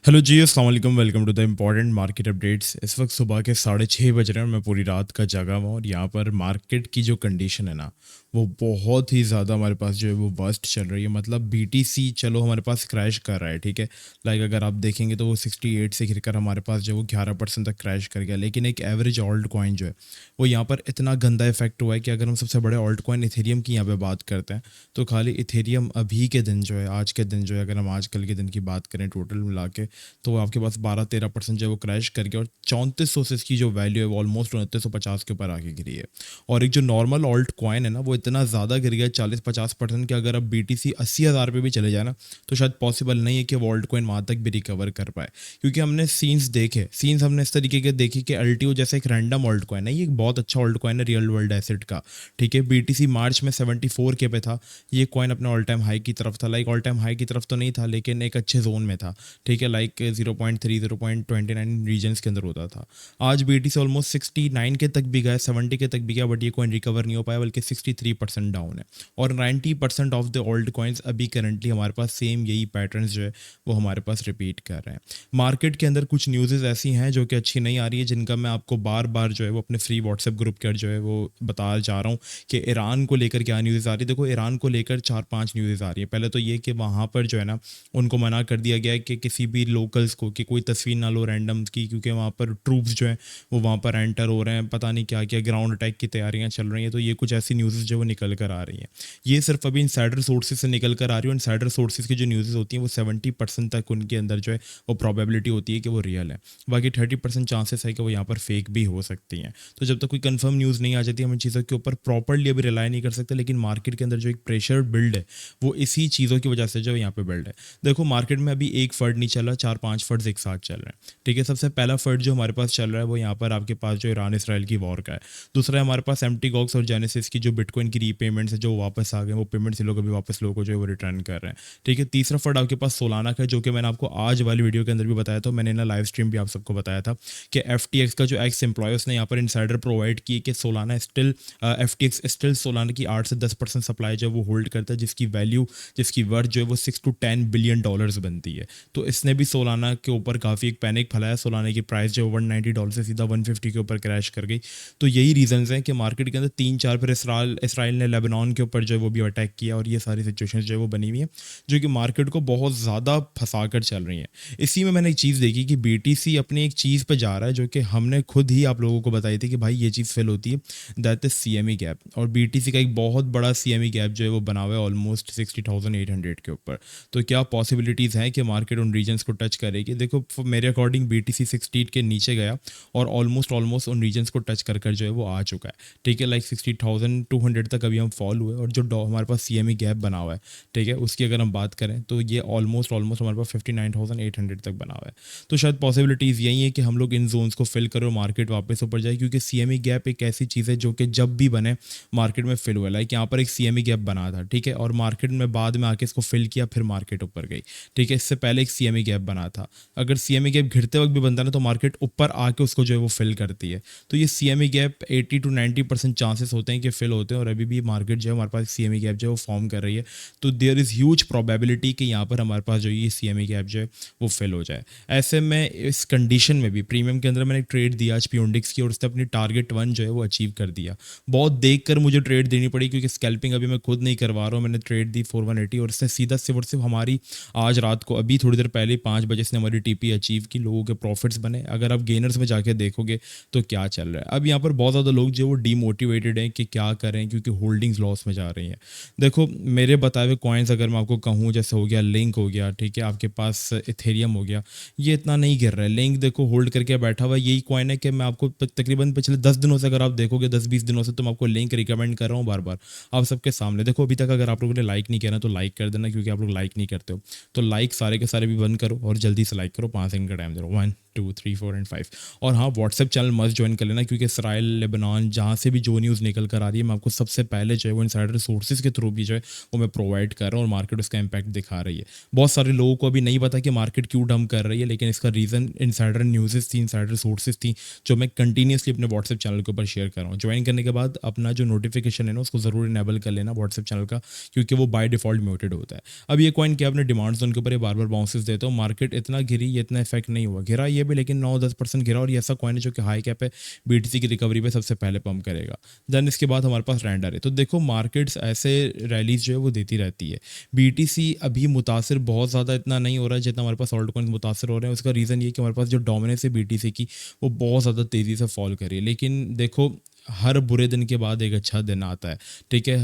Hello जी, अस्सलाम वालेकुम। Welcome to the important market updates. इस वक्त सुबह के 6:30 बज रहे हैं और मैं पूरी रात का जागा हुआ हूँ और यहाँ पर मार्केट की जो कंडीशन है ना, वो बहुत ही ज़्यादा हमारे पास जो है वो वर्स्ट चल रही है। मतलब बीटीसी चलो हमारे पास क्रैश कर रहा है, ठीक है। लाइक अगर आप देखेंगे तो वो 68 से गिरकर हमारे पास जो है वो 11% तक क्रैश कर गया। लेकिन एक एवरेज ऑल्ट कॉइन जो है वो यहाँ पर इतना गंदा इफेक्ट हुआ है कि अगर हम सबसे बड़े ऑल्ट कॉइन इथेरियम की यहाँ पे बात करते हैं तो खाली इथेरियम अभी के दिन जो है, आज के दिन जो है, अगर हम आजकल के दिन की बात करें टोटल मिला के, तो आपके पास 12-13% जो है वो क्रैश करके और 3400 से इसकी जो वैल्यू है वो ऑलमोस्ट 2950 के ऊपर आके गिरी है। और एक जो नॉर्मल ऑल्ट कॉइन है ना वो इतना ज़्यादा गिर गया 40-50% कि अगर अब BTC 80,000 पे भी चले जाए ना तो शायद पॉसिबल नहीं है कि वो ऑल्ट कॉइन वहाँ तक भी रिकवर कर पाए। क्योंकि हमने सीन्स हमने इस तरीके के देखे कि अल्टीओ जैसे एक रैंडम ऑल्ट कॉइन है, ये एक बहुत अच्छा ऑल्ट कॉइन है रियल वर्ल्ड एसेट का, ठीक है। BTC मार्च में 74 के पे था, ये कॉइन अपने ऑल टाइम हाई की तरफ था। लाइक ऑल टाइम हाई की तरफ तो नहीं था लेकिन एक अच्छे जोन में था, ठीक है। लाइक 0.3 0.29 रीजन्स के अंदर होता था। आज BTC से ऑलमोस्ट 69 के तक भी गया, 70 के तक भी गया, बट ये कॉइन रिकवर नहीं हो पाया बल्कि 63% डाउन है। और 90% ऑफ द ओल्ड कॉइन्स अभी करंटली हमारे पास सेम यही पैटर्न्स जो है वो हमारे पास रिपीट कर रहे हैं। मार्केट के अंदर कुछ न्यूज़ेस ऐसी हैं जो कि अच्छी नहीं आ रही है, जिनका मैं आपको बार बार जो है वो अपने फ्री व्हाट्सएप ग्रुप के जो है वो बता जा रहा हूँ कि ईरान को लेकर क्या न्यूज़ आ रही है। देखो, ईरान को लेकर 4-5 न्यूज़ आ रही है। पहले तो ये कि वहाँ पर जो है ना उनको मना कर दिया गया है कि किसी भी लोकल्स को कि कोई तस्वीर ना लो रैंडम की, क्योंकि वहाँ पर ट्रूप्स जो हैं वो वहाँ पर एंटर हो रहे हैं, पता नहीं क्या क्या ग्राउंड अटैक की तैयारियाँ चल रही हैं। तो ये कुछ ऐसी न्यूज़ जो वो निकल कर आ रही हैं। ये सिर्फ अभी इनसाइडर सोर्सेज से निकल कर आ रही है। इनसाइडर सोर्सेज की जो न्यूज़ होती हैं वो 70% तक उनके अंदर जो है वो प्रॉबेबिलिटी होती है कि वो रियल है। बाकी 30% चांसेस है कि वो यहाँ पर फेक भी हो सकती हैं। तो जब तक कोई कंफर्म न्यूज़ नहीं आ जाती हम इन चीज़ों के ऊपर प्रॉपरली अभी रिलाई नहीं कर सकते। लेकिन मार्केट के अंदर जो एक प्रेशर बिल्ड है वो इसी चीज़ों की वजह से जो यहाँ पे बिल्ड है। देखो, मार्केट में अभी एक फंड नहीं चल रहा, 4-5 फंड्स एक साथ चल रहे हैं, ठीक है। सबसे पहला फंड जो हमारे पास चल रहा है वो यहाँ पर आपके पास जो ईरान इसराइल की वॉर का है। दूसरा है हमारे पास एम्प्टी गॉक्स और जेनेसिस की जो बिटकॉइन की रीपेमेंट्स है जो वापस आ गए, वो पेमेंट्स लोग अभी वापस लोगों को जो है वो रिटर्न कर रहे हैं, ठीक है। तीसरा फंड आपके पास सोलाना का है, जो कि मैंने आपको आज वाली वीडियो के अंदर भी बताया था, मैंने ना लाइव स्ट्रीम भी आप सबको बताया था कि FTX का जो एक्स एम्प्लॉय उसने यहाँ पर इनसाइडर प्रोवाइड की कि Solana still FTX still Solana की 8 से 10% सप्लाई जो है वो होल्ड करता है, जिसकी वैल्यू, जिसकी वर्थ जो है वो $6 to $10 बिलियन बनती है। तो इसने भी सोलाना के ऊपर काफ़ी एक पैनिक फैलाया। सोलाना की प्राइस जो $190 से सीधा 150 के ऊपर क्रैश कर गई। तो यही रीजंस हैं कि मार्केट के अंदर 3-4 फिर इसराइल ने लेबनान के ऊपर जो है वो भी अटैक किया और ये सारी सिचुएशंस जो है वो बनी हुई हैं जो कि मार्केट को बहुत ज़्यादा फंसा कर चल रही हैं। इसी में मैंने एक चीज़ देखी कि BTC अपनी एक चीज़ पे जा रहा है जो कि हमने खुद ही आप लोगों को बताई थी कि भाई ये चीज़ फेल होती है, दैट इज CME गैप। और BTC का एक बहुत बड़ा CME गैप जो है वो बना हुआ है ऑलमोस्ट 60,800 के ऊपर। तो क्या पॉसिबिलिटीज़ हैं कि मार्केट उन रीजन्स को टच करेगी? देखो, मेरे अकॉर्डिंग BTC 60 के नीचे गया और ऑलमोस्ट उन रीजन्स को टच कर जो है वो आ चुका है, ठीक है। लाइक 60,200 तक अभी हम फॉल हुए और जो हमारे पास CME गैप बना हुआ है, ठीक है, उसकी अगर हम बात करें तो ये ऑलमोस्ट हमारे पास 59,800 तक बना हुआ है। तो शायद पॉसिबिलिटीज़ यही है कि हम लोग इन जोन्स को फिल करें और मार्केट वापस ऊपर जाए, क्योंकि CME गैप एक ऐसी चीज़ है जो कि जब भी बने मार्केट में फिल हुआ। लाइक यहाँ पर एक CME गैप बना था, ठीक है, और मार्केट में बाद में आके इसको फिल किया, फिर मार्केट ऊपर गई, ठीक है। इससे पहले एक CME गैप बना था। अगर CME गैप घिरते वक्त भी बनता ना तो मार्केट ऊपर आके उसको जो है वो फिल करती है। तो ये CME गैप 80 to 90% चांसेस होते हैं कि फिल होते हैं और अभी भी मार्केट जो है हमारे पास CME गैप जो है वो फॉर्म कर रही है। तो देयर इज़ ह्यूज प्रोबेबिलिटी कि यहाँ पर हमारे पास जो ये CME गैप जो है वो फिल हो जाए। ऐसे में इस कंडीशन में भी प्रीमियम के अंदर मैंने एक ट्रेड दिया आज पियोंडिक्स की और उसने अपनी टारगेट 1 जो है वो अचीव कर दिया। बहुत देख कर मुझे ट्रेड देनी पड़ी क्योंकि स्कैल्पिंग अभी मैं खुद नहीं करवा रहा हूँ। मैंने ट्रेड दी 4,180 और इसने सीधा सिर्फ और सिर्फ हमारी आज रात को अभी थोड़ी देर पहले 5 बजे से हमारी TP अचीव की, लोगों के प्रॉफिट्स बने। अगर आप गेनर्स में जाके देखोगे तो क्या चल रहा है अब यहाँ पर, बहुत ज़्यादा लोग जो वो डीमोटिवेटेड हैं कि क्या करें क्योंकि होल्डिंग्स लॉस में जा रही हैं। देखो, मेरे बताए हुए कॉइन्स अगर मैं आपको कहूँ, जैसे हो गया लिंक हो गया, ठीक है, आपके पास इथेरियम हो गया, ये इतना नहीं गिर रहा है। लिंक देखो होल्ड करके बैठा हुआ, यही कॉइन है कि मैं आपको तकरीबन पिछले 10 दिनों से अगर आप देखोगे, 10-20 दिनों से, तो मैं आपको लिंक रिकमेंड कर रहा हूँ बार बार आप सबके सामने। देखो, अभी तक अगर आप लोगों ने लाइक नहीं किया ना तो लाइक कर देना, क्योंकि आप लोग लाइक नहीं करते हो। तो लाइक सारे के सारे भी बंद करो और जल्दी से लाइक करो, 5 सेकंड का टाइम दे रहा हूँ, 1 2 3 4 एंड 5। और हाँ, व्हाट्सएप चैनल मस्ट ज्वाइन कर लेना, क्योंकि इसराइल लेबनान जहाँ से भी जो न्यूज़ निकल कर आ रही है मैं आपको सबसे पहले जो है वो इनसाइडर सोर्सेज के थ्रू भी जो है वो मैं प्रोवाइड कर रहा हूँ और मार्केट उसका इम्पैक्ट दिखा रही है। बहुत सारे लोगों को अभी नहीं पता कि मार्केट क्यों डंप कर रही है, लेकिन इसका रीज़न इनसाइडर न्यूज़ेस थी, इनसाइडर सोर्सेज थी, जो मैं कंटिन्यूसली अपने व्हाट्सएप चैनल के ऊपर शेयर कर रहा हूँ। ज्वाइन करने के बाद अपना जो नोटिफिकेशन है ना उसको ज़रूर इनेबल कर लेना व्हाट्सएप चैनल का, क्योंकि वो बाय डिफॉल्ट म्यूटेड होता है। अब ये कॉइन क्या अपने डिमांड जोन के ऊपर बार बार बाउंसेस देता हूँ, मार्केट इतना गिरी, ये इतना इफेक्ट नहीं हुआ। गिरा ये भी लेकिन 9-10% गिरा, और ये ऐसा कॉइन है जो कि हाई कैप है, बीटीसी की रिकवरी पे सबसे पहले पंप करेगा। देन इसके बाद हमारे पास रैंडर है। तो देखो मार्केट्स ऐसे रैलीज जो है वो देती रहती है। बीटीसी अभी मुतासिर बहुत ज़्यादा इतना नहीं हो रहा है जितना हमारे पास ऑल्ट कॉइन मुतासिर हो रहे हैं। उसका रीज़न ये कि हमारे पास जो डोमिनेंस है बीटीसी की वो बहुत ज़्यादा तेज़ी से फॉल करी है। लेकिन देखो हर बुरे दिन के बाद एक अच्छा दिन आता है, ठीक है।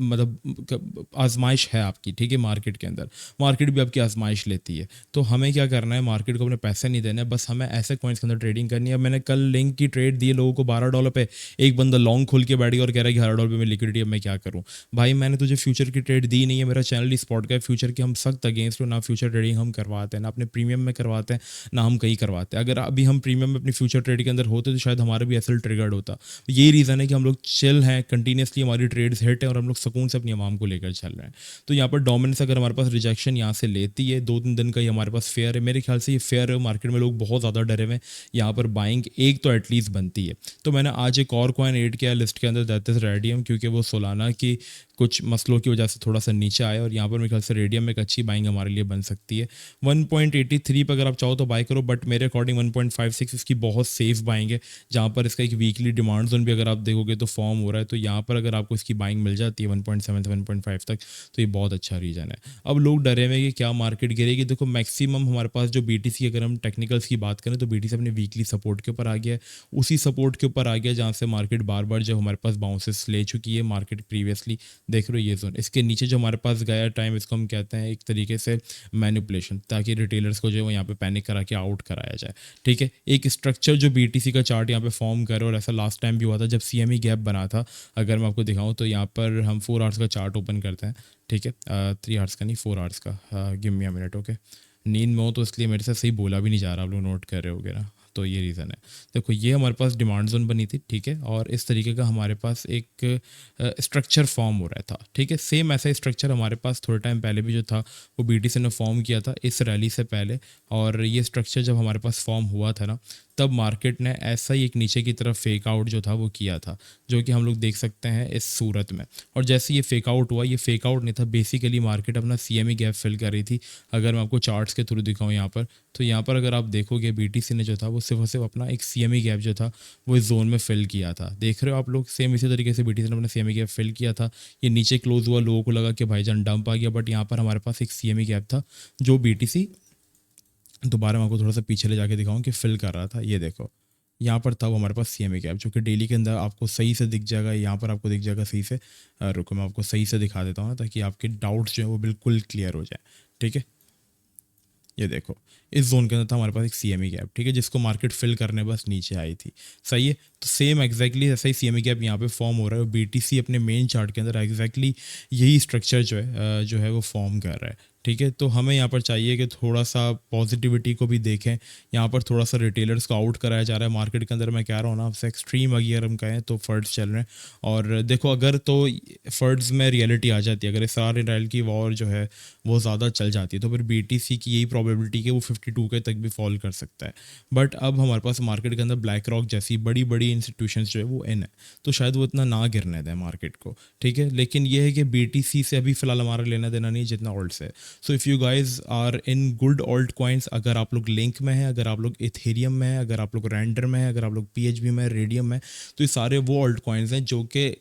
मतलब आजमाइश है आपकी, ठीक है। मार्केट के अंदर मार्केट भी आपकी आजमाइश लेती है। तो हमें क्या करना है, मार्केट को अपने पैसे नहीं देने, बस हमें ऐसे कॉइन्स के अंदर ट्रेडिंग करनी है। अब मैंने कल लिंक की ट्रेड दी लोगों को $12 पे, एक बंदा लॉन्ग खोल के बैठ गया और कह रहा है कि $11 पे में लिक्विडिटी, अब मैं क्या करूँ। भाई मैंने तुझे फ्यूचर की ट्रेड दी नहीं है, मेरा चैनल ही स्पॉट का है फ्यूचर की, हम सख्त अगेंस्ट हो। ना फ्यूचर ट्रेडिंग हम करवाते हैं, ना अपने प्रीमियम में करवाते हैं, ना हम कहीं करवाते हैं। अगर अभी हम प्रीमियम में अपनी फ्यूचर ट्रेड के अंदर होते तो शायद हमारा भी एसएल ट्रिगर्ड होता। यही रीज़न है कि हम लोग चिल हैं, कंटिन्यूसली हमारी ट्रेड्स हिट हैं और हम लोग सुकून से अपनी आवाम को लेकर चल रहे हैं। तो यहाँ पर डोमिनेंस अगर हमारे पास रिजेक्शन यहाँ से लेती है 2-3 दिन का, ये हमारे पास फेयर है। मेरे ख्याल से ये फेयर है, मार्केट में लोग बहुत ज़्यादा डरे हुए हैं, यहाँ पर बाइंग एक तो एटलीस्ट बनती है। तो मैंने आज एक और कॉइन ऐड किया लिस्ट के अंदर, दैट इज़ रेडियम, क्योंकि वो सोलाना की कुछ मसलों की वजह से थोड़ा सा नीचे आया, और यहाँ पर मेरे ख्याल से रेडियम में एक अच्छी बाइंग हमारे लिए बन सकती है। 1.83 पर अगर आप चाहो तो बाई करो, बट मेरे अकॉर्डिंग 1.56 इसकी बहुत सेफ बाइंग है, जहाँ पर इसका एक वीकली डिमांड जोन भी अगर आप देखोगे तो फॉर्म हो रहा है। तो यहाँ पर अगर आपको इसकी बाइंग मिल जाती है 1.7 से 1.5 तक, तो ये बहुत अच्छा रीजन है। अब लोग डरे हुए कि क्या मार्केट गिरेगी। देखो मैक्सिमम हमारे पास जो बीटीसी, अगर हम टेक्निकल्स की बात करें तो बीटीसी अपने वीकली सपोर्ट के ऊपर आ गया है, उसी सपोर्ट के ऊपर आ गया जहाँ से मार्केट बार बार जो हमारे पास बाउंसेस ले चुकी है। मार्केट प्रीवियसली देख रहे हो ये जोन, इसके नीचे जो हमारे पास गया टाइम, इसको हम कहते हैं एक तरीके से मैनिपुलेशन, ताकि रिटेलर्स को जो है वो यहाँ पे पैनिक करा के आउट कराया जाए, ठीक है। एक स्ट्रक्चर जो बीटीसी का चार्ट यहाँ पे फॉर्म करे, और ऐसा लास्ट टाइम भी हुआ था जब सीएमई गैप बना था। अगर मैं आपको दिखाऊं तो यहाँ पर हम 4 आवर्स का चार्ट ओपन करते हैं, ठीक है। 3 आवर्स का नहीं, 4 आवर्स का। Give me a minute, okay. नींद में हो तो इसलिए मेरे से सही बोला भी नहीं जा रहा, आप लोग नोट कर रहे होगे ना, तो ये रीज़न है। देखो ये हमारे पास डिमांड जोन बनी थी, ठीक है, और इस तरीके का हमारे पास एक स्ट्रक्चर फॉर्म हो रहा था, ठीक है। सेम ऐसा स्ट्रक्चर हमारे पास थोड़े टाइम पहले भी जो था वो बीटीसी ने फॉर्म किया था इस रैली से पहले। और ये स्ट्रक्चर जब हमारे पास फॉर्म हुआ था ना, तब मार्केट ने ऐसा ही एक नीचे की तरफ फेक आउट जो था वो किया था, जो कि हम लोग देख सकते हैं इस सूरत में। और जैसे ये फेक आउट हुआ, ये फेक आउट नहीं था, बेसिकली मार्केट अपना सीएमई गैप फिल कर रही थी। अगर मैं आपको चार्ट्स के थ्रू दिखाऊं यहाँ पर, तो यहाँ पर अगर आप देखोगे बीटीसी ने जो था वो सिर्फ और सिर्फ अपना एक सीएमई गैप जो था वो इस जोन में फिल किया था। देख रहे हो आप लोग, सेम इसी तरीके से बीटीसी ने अपना सीएमई गैप फिल किया था। ये नीचे क्लोज हुआ, लोगों को लगा कि भाईजान डंप आ गया, बट यहाँ पर हमारे पास एक सीएमई गैप था जो बीटीसी, दोबारा मैं आपको थोड़ा सा पीछे ले जाके दिखाऊं कि फिल कर रहा था। ये देखो यहाँ पर था वो हमारे पास सीएमई गैप, जो कि डेली के अंदर आपको सही से दिख जाएगा। यहाँ पर आपको दिख जाएगा सही से। रुको मैं आपको सही से दिखा देता हूँ ना, ताकि आपके डाउट्स जो है वो बिल्कुल क्लियर हो जाए, ठीक है। ये देखो इस जोन के अंदर था हमारे पास एक सीएमई गैप, ठीक है, जिसको मार्केट फिल करने बस नीचे आई थी, सही है। तो सेम एग्जैक्टली ऐसा ही सीएमई गैप यहाँ पे फॉर्म हो रहा है, और बीटीसी अपने मेन चार्ट के अंदर एग्जैक्टली यही स्ट्रक्चर जो है वो फॉर्म कर रहा है, ठीक है। तो हमें यहाँ पर चाहिए कि थोड़ा सा पॉजिटिविटी को भी देखें। यहाँ पर थोड़ा सा रिटेलर्स को आउट कराया जा रहा है मार्केट के अंदर। मैं कह रहा हूँ ना आपसे, एक्सट्रीम अगर हम कहें तो फर्ड्स चल रहे हैं। और देखो अगर तो फर्ड्स में रियलिटी आ जाती है, अगर इसरार इसराइल की वॉर जो है वो ज़्यादा चल जाती है, तो फिर बीटीसी की यही प्रॉबिलिटी कि वो 52 के तक भी फॉल कर सकता है। बट अब हमारे पास मार्केट के अंदर ब्लैक रॉक जैसी बड़ी बड़ी इंस्टीट्यूशंस जो है वो इन है, तो शायद वो इतना ना गिरने दें मार्केट को, ठीक है। लेकिन ये है कि बीटीसी से अभी फ़िलहाल हमारा लेना देना नहीं जितना ऑल्ट से। So if you guys are in good altcoins, अगर आप लोग लिंक में हैं, अगर आप लोग इथेरियम में हैं, अगर आप लोग रेंडर में हैं, अगर आप लोग पीएचबी में, रेडियम में, तो ये सारे वो ऑल्ट कॉइन्स हैं जो कि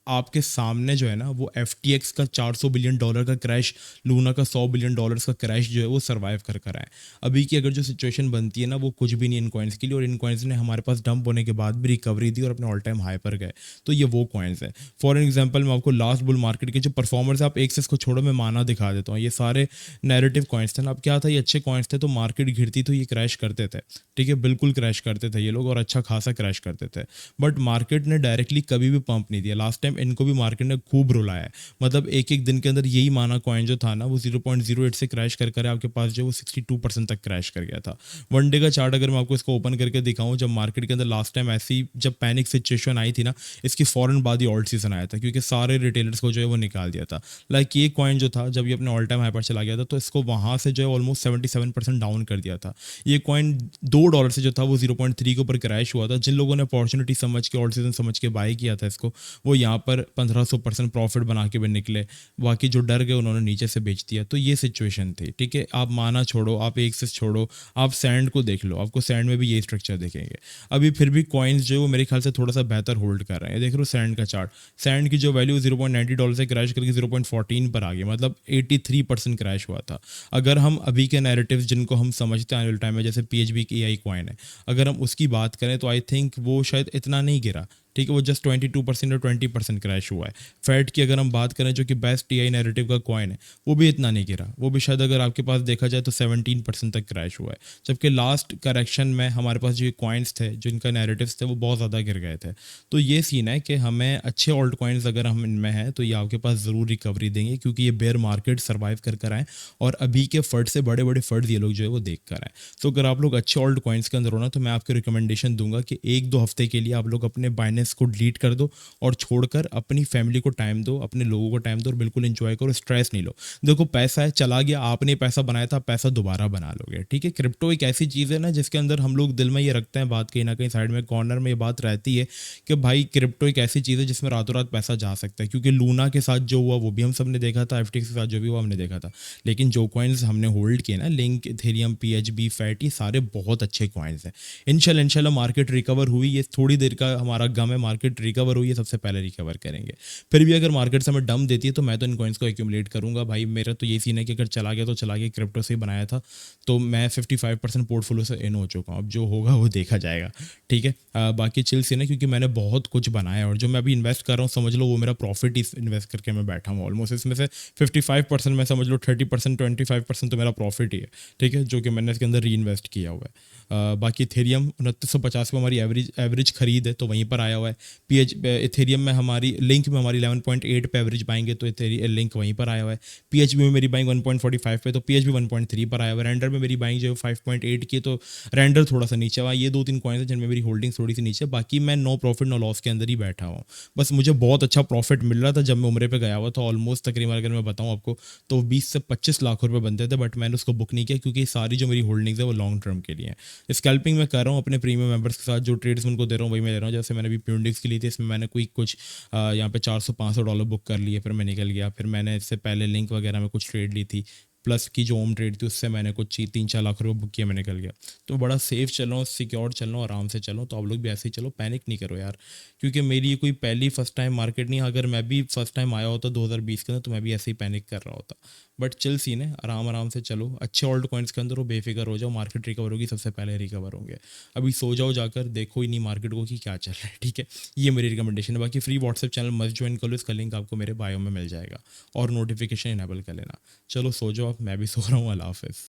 आपके सामने जो है ना वो FTX का $400 बिलियन का क्रैश, लूना का $100 बिलियन का क्रैश जो है वो सर्वाइव कर कर आए। अभी की अगर जो सिचुएशन बनती है ना, वो कुछ भी नहीं इन कॉइन्स के लिए, और इन कॉइन्स ने हमारे पास डंप होने के बाद भी रिकवरी दी और अपने ऑल टाइम हाई पर गए। तो ये वो कॉइन्स है। फॉर एग्जाम्पल मैं आपको लास्ट बुल मार्केट के जो परफॉर्मर्स है, आप एक से इसको छोड़ो, मैं माना दिखा देता हूँ। ये सारे नैरेटिव कॉइन्स थे ना। अब क्या था, ये अच्छे कॉइन्स थे, तो मार्केट गिरती तो ये क्रैश करते थे, ठीक है, बिल्कुल क्रैश करते थे ये लोग, और अच्छा खासा क्रैश करते थे। बट मार्केट ने डायरेक्टली कभी भी पंप नहीं दिया। लास्ट टाइम इनको भी मार्केट ने खूब रुलाया है। मतलब एक एक दिन के अंदर यही माना कॉइन जो था ना वो 0.08 से क्रैश कर आपके पास जो वो 62% तक क्रैश कर गया था। वन डे का चार्ट अगर मैं आपको इसको ओपन करके दिखाऊं, जब मार्केट के अंदर लास्ट टाइम ऐसी जब पैनिक सिचुएशन आई थी ना, इसकी फौरन बाद ही ऑल्ट सीजन आया था, क्योंकि सारे रिटेलर्स को जो है वो निकाल दिया था। लाइक ये कॉइन जो था जब ये अपने ऑल टाइम हाई पर चला गया था, तो इसको वहां से जो है ऑलमोस्ट 77% डाउन कर दिया था। ये कॉइन $2 से जो था वो 0.3 के ऊपर क्रैश हुआ था। जिन लोगों ने अपॉर्चुनिटी समझ के, ऑल्ट सीजन समझ के बाय किया था इसको, वो यहाँ पर 1500% प्रॉफिट बना के भी निकले, बाकी जो डर गए उन्होंने नीचे से बेच दिया। तो ये सिचुएशन थी, ठीक है। आप माना छोड़ो, आप एक से छोड़ो, आप सैंड को देख लो, आपको सैंड में भी ये स्ट्रक्चर दिखेंगे। अभी फिर भी कॉइन्स जो है वो मेरे ख्याल से थोड़ा सा बेहतर होल्ड कर रहे हैं। देख लो सैंड का चार्ट, सैंड की जो वैल्यू $0.90 से क्रैश करके 0.14 पर आ गई, मतलब 83% क्रैश हुआ था। अगर हम अभी के नैरेटिव्स जिनको हम समझते हैं एनुअल टाइम में, जैसे PHB की AI कॉइन है, अगर हम उसकी बात करें तो आई थिंक वो शायद इतना नहीं गिरा, ठीक है। वो जस्ट 22% और 20% क्रैश हुआ है। फैट की अगर हम बात करें जो कि बेस्ट टीआई नैरेटिव का कॉइन है, वो भी इतना नहीं गिरा, वो भी शायद अगर आपके पास देखा जाए तो 17% तक क्रैश हुआ है। जबकि लास्ट करेक्शन में हमारे पास जो कॉइन्स थे जिनका नैरेटिव्स थे वो बहुत ज़्यादा गिर गए थे। तो ये सीन है कि हमें अच्छे ऑल्ट कॉइन्स अगर हम इनमें हैं तो ये आपके पास ज़रूर रिकवरी देंगे, क्योंकि ये बेयर मार्केट सर्वाइव कर आए और अभी के फर्ड से बड़े बड़े फर्ड ये लोग जो है वो देख कर आए। तो अगर आप लोग अच्छे ऑल्ट कॉइन्स के अंदर हो ना, तो मैं आपको रिकमेंडेशन दूंगा कि 1-2 हफ्ते के लिए आप लोग अपने बाइनेंस को डिलीट कर दो और छोड़कर अपनी फैमिली को टाइम दो, अपने लोगों को टाइम दो और बिल्कुल एंजॉय करो, स्ट्रेस नहीं लो। देखो पैसा है, चला गया, आपने पैसा बनाया था, पैसा दोबारा बना लोगे, ठीक है। क्रिप्टो एक ऐसी चीज़ है ना जिसके अंदर हम लोग दिल में ये रखते हैं बात, कहीं ना कहीं साइड में कॉर्नर में ये बात रहती है कि भाई क्रिप्टो एक ऐसी चीज़ है जिसमें रातों रात पैसा जा सकता है, क्योंकि लूना के साथ जो हुआ वो भी हम सब ने देखा था, FTX के साथ जो भी हुआ हमने देखा था। लेकिन जो कॉइन्स हमने होल्ड किए ना, लिंक, इथेरियम, PHB, फैट, ये सारे बहुत अच्छे कॉइन्स हैं। इंशाल्लाह मार्केट रिकवर हुई, ये थोड़ी देर का हमारा गम है, मार्केट रिकवर हुई है, सबसे पहले रिकवर करेंगे। फिर भी अगर मार्केट से हमें डम देती है तो मैं तो इन कॉइन्स को एक्यूमुलेट करूंगा भाई। मेरा तो ये सीन है कि अगर चला गया तो चला गया, क्रिप्टो से ही बनाया था, तो मैं 55% पोर्टफोलियो से इन हो चुका हूँ। अब जो होगा वो देखा जाएगा, ठीक है। बाकी चिल सीन है क्योंकि मैंने बहुत कुछ बनाया और जो मैं अभी इन्वेस्ट कर रहा हूँ समझ लो वो मेरा प्रॉफिट ही इन्वेस्ट करके मैं बैठा हूँ ऑलमोस्ट। इसमें से 55% मैं समझ लो 30%, 25% तो मेरा प्रॉफिट ही है, ठीक है, जो कि मैंने इसके अंदर री इन्वेस्ट किया हुआ है। बाकी इथेरियम 2950 में हमारी एवरेज खरीद है तो वहीं पर आया हुआ है। इथेरियम में हमारी लिंक में हमारी 11.8 पे एवरेज बाइंग है तो लिंक वहीं पर आया हुआ है। PHB में मेरी बाइंग 1.45 पे, तो PHB 1.3 पर आया हुआ है। रेंडर में मेरी बाइंग जो है 5.8 की, तो रेंडर थोड़ा सा नीचे हुआ। ये 2-3 कॉइन्स हैं जिनमें मेरी होल्डिंग थोड़ी सी नीचे, बाकी मैं नो प्रॉफिट नो लॉस के अंदर ही बैठा हूँ। बस मुझे बहुत अच्छा प्रॉफिट मिल रहा था जब मैं उम्रे पे गया हुआ था, ऑलमोस्ट तकरीबन अगर मैं बताऊँ आपको तो 20 से 25 लाख रुपए बनते थे, बट मैंने उसको बुक नहीं किया क्योंकि सारी जो मेरी होल्डिंग्स है वो लॉन्ग टर्म के लिए है। स्कैल्पिंग मैं कर रहा हूँ अपने प्रीमियम मेंबर्स के साथ, जो ट्रेड्स उनको दे रहा हूँ वही मैं दे रहा हूँ। जैसे मैंने अभी प्यूंडिक्स की ली थी, इसमें मैंने कोई कुछ यहाँ पे $400-500 बुक कर लिए, फिर मैं निकल गया। फिर मैंने इससे पहले लिंक वगैरह में कुछ ट्रेड ली थी, प्लस की जो होम ट्रेड थी उससे मैंने कुछ 3-4 लाख रुपये बुक किया, मैं निकल गया। तो बड़ा सेफ चल रहा हूँ, सिक्योर चल रहा हूँ, आराम से चलो। तो आप लोग भी ऐसे ही चलो, पैनिक नहीं करो यार, क्योंकि मेरी ये कोई पहली फर्स्ट टाइम मार्केट नहीं। अगर मैं भी फर्स्ट टाइम आया होता 2020 के अंदर तो मैं भी ऐसे ही पैनिक कर रहा होता। बट चिल सीन है, आराम आराम से चलो, अच्छे ओल्ड कॉइन्स के अंदर हो, बेफिक्र हो जाओ, मार्केट रिकवर होगी, सबसे पहले रिकवर होंगे। अभी सो जाओ जाकर, देखो ही नहीं मार्केट को कि क्या चल रहा है, ठीक है। ये मेरी रिकमेंडेशन है। बाकी free WhatsApp channel must join कर लो, इसका लिंक आपको मेरे बायो में मिल जाएगा और नोटिफिकेशन इनेबल कर लेना। चलो सो जाओ, अब मैं भी सो रहा हूँ, अल्लाह हाफिज़।